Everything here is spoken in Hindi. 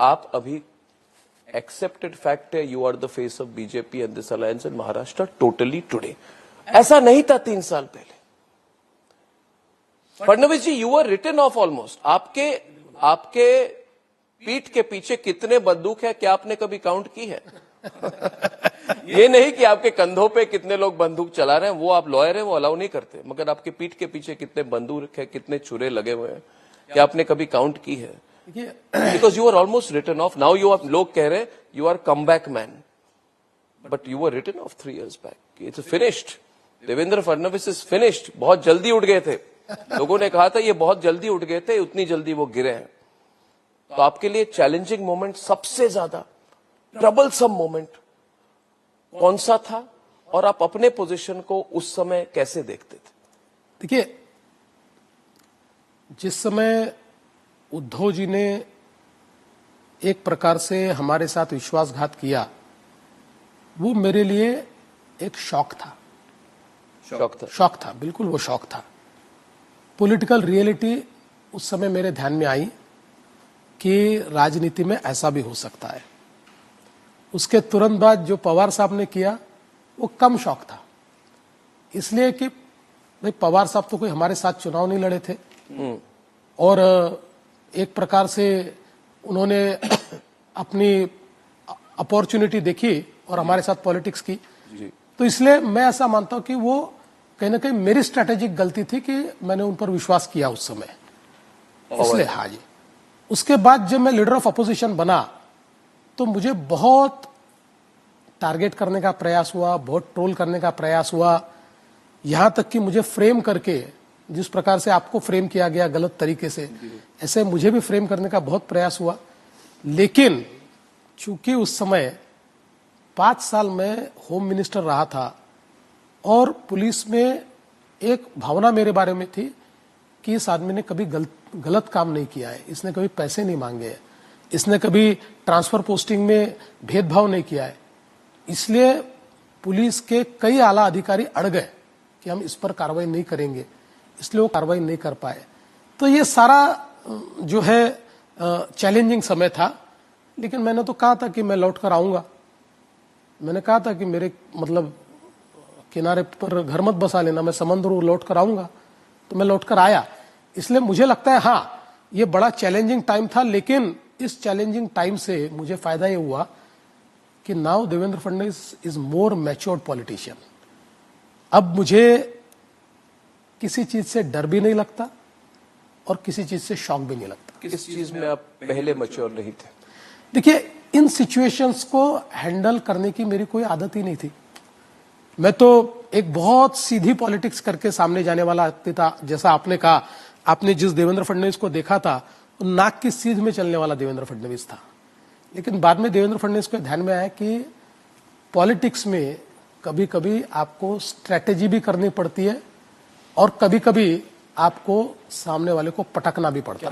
आप अभी एक्सेप्टेड फैक्ट है, you are the face of BJP and this alliance in Maharashtra totally today. ऐसा नहीं था 3 साल पहले। Fadnavis ji, you are written off almost. आपके पीठ के पीछे कितने बंदूक है, क्या आपने कभी काउंट की है? ये नहीं कि आपके कंधों पे कितने लोग बंदूक चला रहे हैं, वो आप लॉयर हैं, वो अलाउ नहीं करते, मगर आपके पीठ के पीछे कितने बंदूक है, कितने छुरे लगे हुए हैं, क्या आपने कभी काउंट की है? Because you are almost written off now. You are, लोग कह रहे हैं you are come back man, but you are written off 3 years back. It's finished. Devendra Fadnavis is finished. बहुत जल्दी उठ गए थे, लोगों ने कहा था ये बहुत जल्दी उठ गए थे, उतनी जल्दी वो गिरे हैं। तो आपके लिए चैलेंजिंग मोमेंट, सबसे ज्यादा ट्रबलसम मोमेंट कौन सा था, और आप अपने पोजीशन को उस समय कैसे देखते थे? देखिए, जिस समय उद्धव जी ने एक प्रकार से हमारे साथ विश्वासघात किया, वो मेरे लिए एक शॉक था। शॉक था, बिल्कुल वो शॉक था। पॉलिटिकल रियलिटी उस समय मेरे ध्यान में आई कि राजनीति में ऐसा भी हो सकता है। उसके तुरंत बाद जो पवार साहब ने किया वो कम शॉक था, इसलिए कि भाई पवार साहब तो कोई हमारे साथ चुनाव नहीं लड़े थे, और एक प्रकार से उन्होंने अपनी अपॉर्चुनिटी देखी और हमारे साथ पॉलिटिक्स की। तो इसलिए मैं ऐसा मानता हूं कि वो कहीं ना कहीं मेरी स्ट्रैटेजिक गलती थी कि मैंने उन पर विश्वास किया उस समय, इसलिए। हाँ जी। उसके बाद जब मैं लीडर ऑफ अपोजिशन बना तो मुझे बहुत टारगेट करने का प्रयास हुआ, बहुत ट्रोल करने का प्रयास हुआ, यहां तक कि मुझे फ्रेम करके, जिस प्रकार से आपको फ्रेम किया गया गलत तरीके से, ऐसे मुझे भी फ्रेम करने का बहुत प्रयास हुआ। लेकिन चूंकि उस समय 5 साल में होम मिनिस्टर रहा था और पुलिस में एक भावना मेरे बारे में थी कि इस आदमी ने कभी गलत काम नहीं किया है, इसने कभी पैसे नहीं मांगे हैं, इसने कभी ट्रांसफर पोस्टिंग में भेदभाव नहीं किया है। इसलिए पुलिस के कई आला अधिकारी अड़ गए कि हम इस पर कार्रवाई नहीं करेंगे, इसलिए वो कार्रवाई नहीं कर पाए। तो ये सारा जो है चैलेंजिंग समय था। लेकिन मैंने तो कहा था कि मैं लौट कर आऊंगा। मैंने कहा था कि मेरे मतलब किनारे पर घर मत बसा लेना, मैं समंदर लौट कर आऊंगा। तो मैं लौट कर आया। इसलिए मुझे लगता है हाँ, ये बड़ा चैलेंजिंग टाइम था, लेकिन इस चैलेंजिंग टाइम से मुझे फायदा ये हुआ कि now Devendra Fadnavis is more matured politician. अब मुझे किसी चीज से डर भी नहीं लगता और किसी चीज से शॉक भी नहीं लगता। किस चीज में आप पहले मैच्योर नहीं थे? देखिए, इन सिचुएशंस को हैंडल करने की मेरी कोई आदत ही नहीं थी। मैं तो एक बहुत सीधी पॉलिटिक्स करके सामने जाने वाला व्यक्ति था। जैसा आपने कहा, आपने जिस देवेंद्र फडणवीस को देखा था, नाक की सीध में चलने वाला देवेंद्र फडणवीस था। लेकिन बाद में देवेंद्र फडणवीस को ध्यान में आया कि पॉलिटिक्स में कभी कभी आपको स्ट्रैटेजी भी करनी पड़ती है और कभी कभी आपको सामने वाले को पटकना भी पड़ता है।